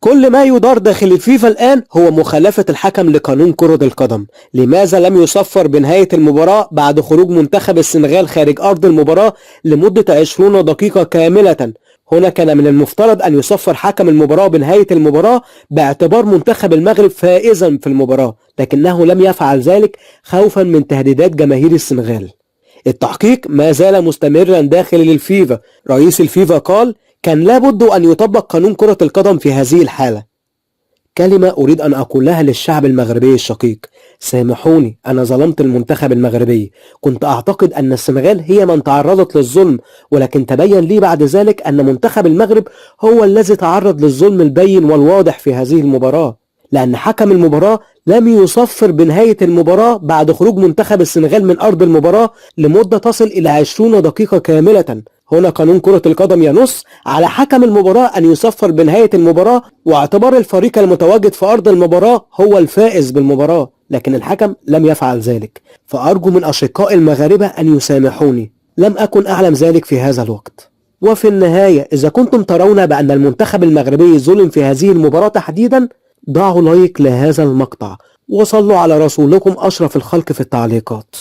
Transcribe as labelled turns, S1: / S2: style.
S1: كل ما يدار داخل الفيفا الآن هو مخالفة الحكم لقانون كرة القدم. لماذا لم يصفر بنهاية المباراة بعد خروج منتخب السنغال خارج أرض المباراة لمدة 20 دقيقة كاملة؟ هنا كان من المفترض أن يصفر حكم المباراة بنهاية المباراة باعتبار منتخب المغرب فائزا في المباراة، لكنه لم يفعل ذلك خوفا من تهديدات جماهير السنغال. التحقيق ما زال مستمرا داخل الفيفا. رئيس الفيفا قال: كان لابد أن يطبق قانون كرة القدم في هذه الحالة. كلمة أريد أن أقولها للشعب المغربي الشقيق: سامحوني، أنا ظلمت المنتخب المغربي. كنت أعتقد أن السنغال هي من تعرضت للظلم، ولكن تبين لي بعد ذلك أن منتخب المغرب هو الذي تعرض للظلم البين والواضح في هذه المباراة، لأن حكم المباراة لم يصفر بنهاية المباراة بعد خروج منتخب السنغال من أرض المباراة لمدة تصل إلى 20 دقيقة كاملة. هنا قانون كرة القدم ينص على حكم المباراة أن يصفر بنهاية المباراة واعتبار الفريق المتواجد في أرض المباراة هو الفائز بالمباراة، لكن الحكم لم يفعل ذلك. فأرجو من أشقائي المغاربة أن يسامحوني، لم أكن أعلم ذلك في هذا الوقت. وفي النهاية، إذا كنتم ترون بأن المنتخب المغربي ظلم في هذه المباراة تحديدا، ضعوا لايك لهذا المقطع وصلوا على رسولكم أشرف الخلق في التعليقات.